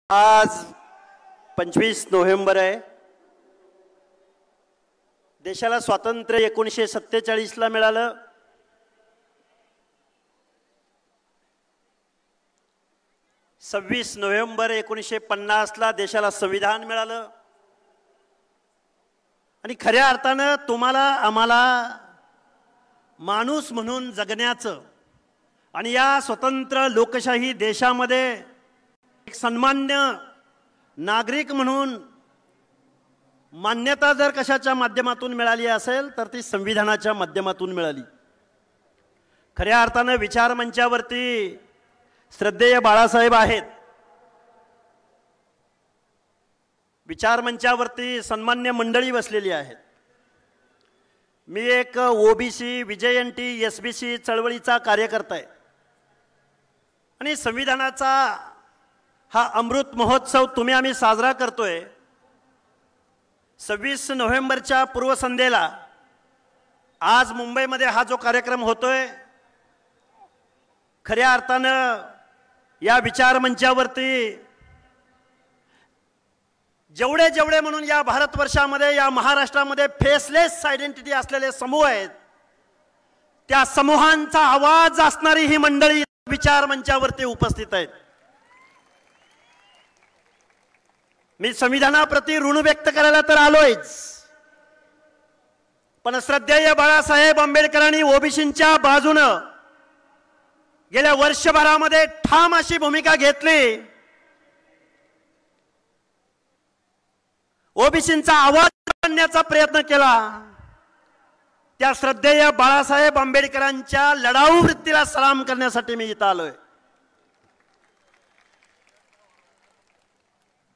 आज 25 नोव्हेंबर आहे. देशाला स्वातंत्र्य 1947 ला मिळालं. सव्वीस नोव्हेंबर 1950 ला देशाला संविधान मिळालं. आणि खऱ्या अर्थानं तुम्हाला आम्हाला माणूस म्हणून जगण्याचं आणि या स्वतंत्र लोकशाही देशामध्ये एक सन्मान्य नागरिक म्हणून मान्यता जर कशाच्या माध्यमातून मिळाली असेल तर ती संविधानाच्या माध्यमातून मिळाली. खऱ्या अर्थानं विचार मंचावरती श्रद्धेय बाळासाहेब आहेत. विचार मंचावरती सन्मान्य मंडळी बसलेली आहेत. मी एक ओबीसी विजयंती एसबीसी चळवळीचा कार्यकर्ता आहे आणि संविधानाचा हा अमृत महोत्सव तुम्ही आम्ही साजरा करतोय. 26 नोव्हेंबरच्या पूर्वसंध्येला आज मुंबईमध्ये हा जो कार्यक्रम होतोय, खऱ्या अर्थानं या विचार मंचावरती जेवढे जेवढे म्हणून या भारतवर्षामध्ये या महाराष्ट्रामध्ये फेसलेस आयडेंटिटी असलेले समूह आहेत, त्या समूहांचा आवाज असणारी ही मंडळी विचार मंचावरती उपस्थित आहेत. मी संविधानाप्रती ऋण व्यक्त करायला तर आलोयच, पण श्रद्धेय बाळासाहेब आंबेडकरांनी ओबीसींच्या बाजूनं गेल्या वर्षभरामध्ये ठाम अशी भूमिका घेतली. ओबीसींचा आवाज बनण्याचा प्रयत्न केला. त्या श्रद्धेय बाळासाहेब आंबेडकरांच्या लढाऊ वृत्तीला सलाम करण्यासाठी मी इथं आलोय.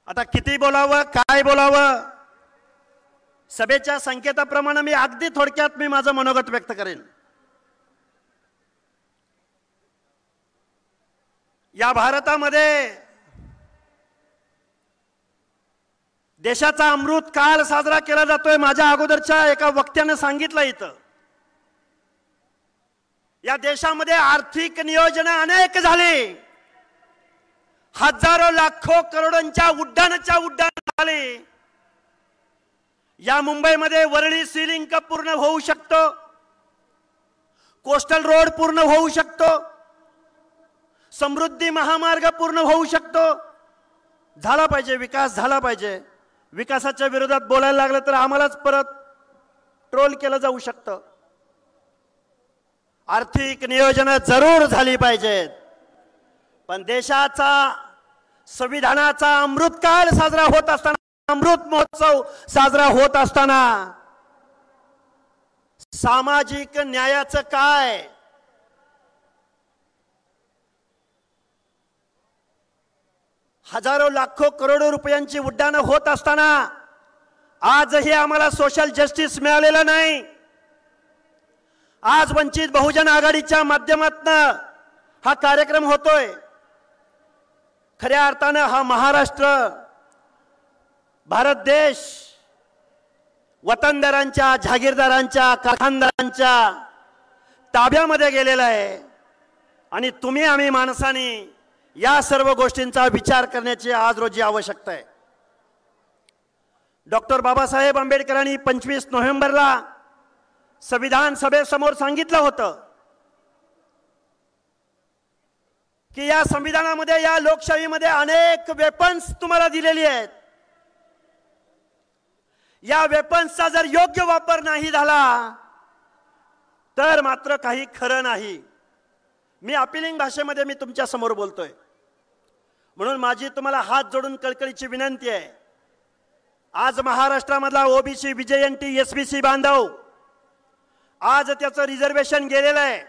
आता किती बोलावं, काय बोलावं, सभेच्या संकेताप्रमाणे मी अगदी थोडक्यात माझं मनोगत व्यक्त करेन. या भारतामध्ये देशाचा अमृत काळ साजरा केला जातोय. माझ्या अगोदरच्या एका वक्त्याने सांगितलं, इथं या देशामध्ये आर्थिक नियोजन अनेक झाले. हजारो लाखो करोडोंच्या उड्डाणाच्या उड्डाण झाले. या मुंबईमध्ये वरळी सी लिंक पूर्ण होऊ शकतो, कोस्टल रोड पूर्ण होऊ शकतो, समृद्धी महामार्ग पूर्ण होऊ शकतो. झाला पाहिजे, विकास झाला पाहिजे. विकासाच्या विरोधात बोलायला लागलं तर आम्हालाच परत ट्रोल केलं जाऊ शकतं. आर्थिक नियोजन जरूर झाली पाहिजेत, पण देशाचा संविधानाचा अमृतकाळ साजरा होत असताना, अमृत महोत्सव साजरा होत असताना सामाजिक न्यायाचं काय, हजारो लाखो करोडो रुपयांची उड्डाणं होत असताना आजही आम्हाला सोशल जस्टिस मिळालेलं नाही. आज वंचित बहुजन आघाडीच्या माध्यमातून हा कार्यक्रम होतोय. खऱ्या अर्थानं हा महाराष्ट्र, भारत देश वतनदारांच्या, जागीरदारांच्या, कारखानदारांच्या ताब्यामध्ये गेलेला आहे. आणि तुम्ही आम्ही माणसांनी या सर्व गोष्टींचा विचार करण्याची आज रोजी आवश्यकता आहे. डॉक्टर बाबासाहेब आंबेडकरांनी 25 नोव्हेंबरला संविधान सभेसमोर सांगितलं होतं की या संविधानामध्ये, या लोकशाहीमध्ये अनेक वेपन्स तुम्हाला दिलेली आहेत. या वेपन्सचा जर योग्य वापर नाही झाला तर मात्र काही खरं नाही. मी अपीलिंग भाषेमध्ये मी तुमच्या समोर बोलतोय. म्हणून माझी तुम्हाला हात जोडून कळकळीची विनंती आहे. आज महाराष्ट्रामधला ओबीसी विजयंती एसबीसी बांधव आज त्याचं रिझर्वेशन गेलेलं आहे.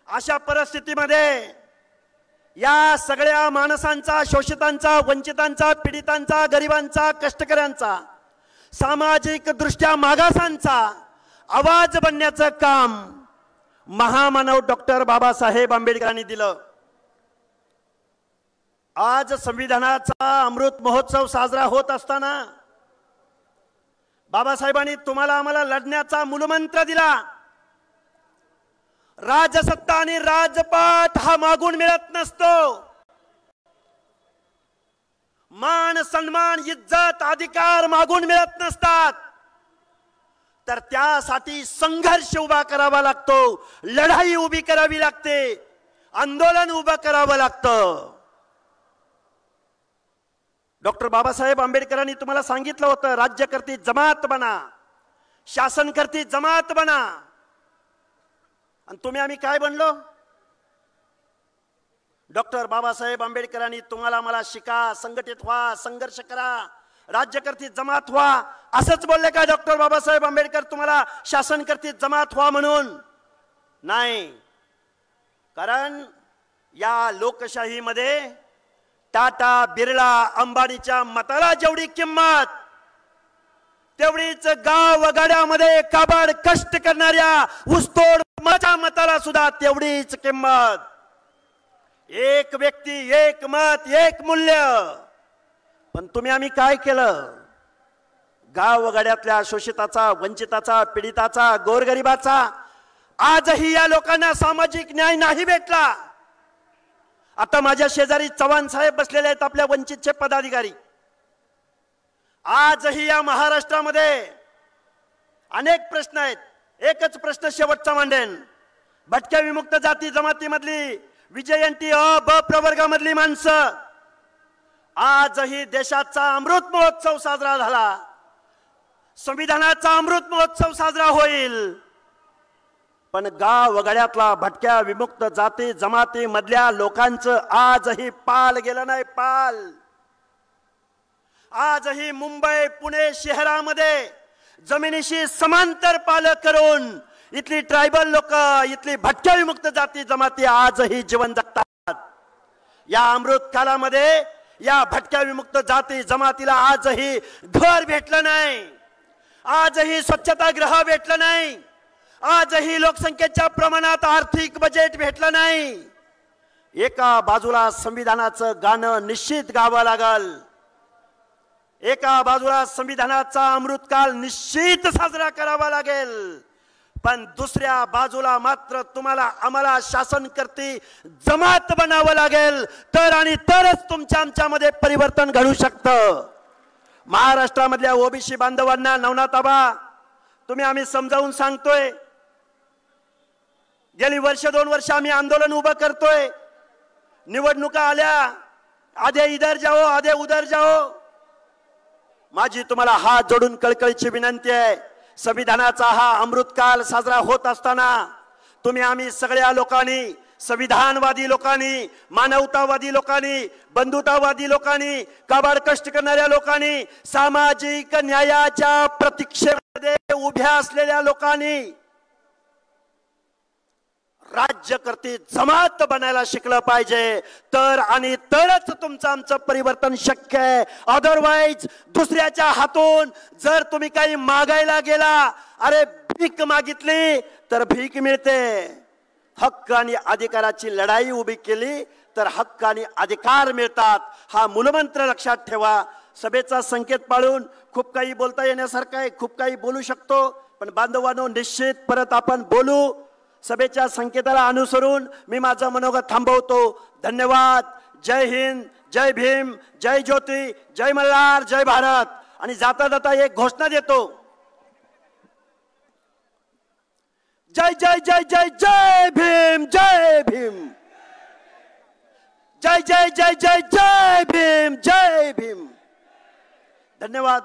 अशा परिस्थितीमध्ये या सगळ्या माणसांचा, शोषितांचा, वंचितांचा, पीडितांचा, गरिबांचा, कष्टकऱ्यांचा, सामाजिक दृष्ट्या मागासांचा आवाज बनण्याचं काम महामानव डॉक्टर बाबासाहेब आंबेडकरांनी दिलं. आज संविधानाचा अमृत महोत्सव साजरा होत असताना बाबासाहेबांनी तुम्हाला आम्हाला लढण्याचा मूलमंत्र दिला. राजसत्ता आणि राजपाट हा मागून मिळत नसतो. मान सन्मान इज्जत अधिकार मागून मिळत नसतात, तर त्यासाठी संघर्ष उभा करावा लागतो, लढाई उभी करावी लागते, आंदोलन उभं करावं लागतं. डॉक्टर बाबासाहेब आंबेडकरांनी तुम्हाला सांगितलं होतं, राज्यकर्ती जमात बना, शासनकर्ती जमात बना. आणि तुम्ही आम्ही काय बनलो? डॉक्टर बाबासाहेब आंबेडकरांनी तुम्हाला मला शिका, संघटित व्हा, संघर्ष करा, राज्यकर्ती जमात व्हा असंच बोलले का डॉक्टर बाबासाहेब आंबेडकर तुम्हाला शासनकर्ती जमात व्हा म्हणून? नाही. कारण या लोकशाहीमध्ये टाटा बिर्ला अंबानीच्या मताला जेवढी किंमत, तेवढीच गाव वगाड्यामध्ये काबाड कष्ट करणाऱ्या ऊसतोड मताला सुद्धा तेवढीच किंमत. एक व्यक्ती एक मत एक मूल्य. पण तुम्ही आम्ही काय केलं? गाव वगाड्यातल्या शोषिताचा, वंचिताचा, पीडिताचा, गोरगरिबाचा आजही या लोकांना सामाजिक न्याय नाही भेटला. आता माझ्या शेजारी चव्हाण साहेब बसलेले आहेत, आपल्या वंचितचे पदाधिकारी. आजही या महाराष्ट्रामध्ये अनेक प्रश्न आहेत. एकच प्रश्न शेवटचा मांडेन. भटक्या विमुक्त जाती जमातीमधली, विजयंती अ ब प्रवर्गामधली माणसं, आजही देशाचा अमृत महोत्सव साजरा झाला, संविधानाचा अमृत महोत्सव साजरा होईल, पण गाव वगड्यातला भटक्या विमुक्त जाती जमाती मधल्या लोकांचं आजही पाल गेलं नाही. पाल आजही मुंबई पुणे शहरामध्ये जमिनीशी समांतर पाल करून इथली ट्रायबल लोक, इथली भटक्या विमुक्त जाती जमाती आजही जीवन जगतात. या अमृत कालामध्ये या भटक्या विमुक्त जाती जमातीला आजही घर भेटलं नाही, आजही स्वच्छतागृह भेटलं नाही, आजही लोकसंख्येच्या प्रमाणात आर्थिक बजेट भेटलं नाही. एका बाजूला संविधानाचं गाणं निश्चित गावं लागल, एका बाजूला संविधानाचा अमृतकाल निश्चित साजरा करावा लागेल, पण दुसऱ्या बाजूला मात्र तुम्हाला आम्हाला शासनकर्ती जमात बनावं लागेल, तर आणि तरच तुमच्या आमच्यामध्ये परिवर्तन घडू शकतं. महाराष्ट्रामधल्या ओबीसी बांधवांना नवनाथ आबा तुम्ही आम्ही समजावून सांगतोय, गेली वर्ष 2 वर्ष आम्ही आंदोलन उभं करतोय. निवडणुका आल्या, आधे इधर जाओ आधे उधर जाओ. माझी तुम्हाला हात जोडून कळकळीची विनंती आहे, संविधानाचा हा अमृतकाल साजरा होत असताना तुम्ही आम्ही सगळ्या लोकांनी, संविधानवादी लोकांनी, मानवतावादी लोकांनी, बंधुतावादी लोकांनी, काबाड कष्ट करणाऱ्या लोकांनी, सामाजिक न्यायाच्या प्रतीक्षेमध्ये उभ्या असलेल्या लोकांनी राज्यकर्ती जमात बनायला शिकलं पाहिजे, तर आणि तरच तुमचं आमचं परिवर्तन शक्य आहे. अदरवाईज दुसऱ्याच्या हातून जर तुम्ही काही मागायला गेला, अरे भीक मागितली तर भीक मिळते. हक्क आणि अधिकाराची लढाई उभी केली तर हक्क आणि अधिकार मिळतात. हा मूलमंत्र लक्षात ठेवा. सभेचा संकेत पाळून खूप काही बोलता येण्यासारखं आहे, खूप काही बोलू शकतो, पण बांधवांनो निश्चित परत आपण बोलू. सभेच्या संकेताला अनुसरून मी माझं मनोगत थांबवतो. धन्यवाद. जय हिंद, जय भीम, जय ज्योती, जय मल्हार, जय भारत. आणि जाता जाता एक घोषणा देतो. जय जय जय जय जय भीम, जय भीम, जय जय जय जय जय भीम, जय भीम. धन्यवाद.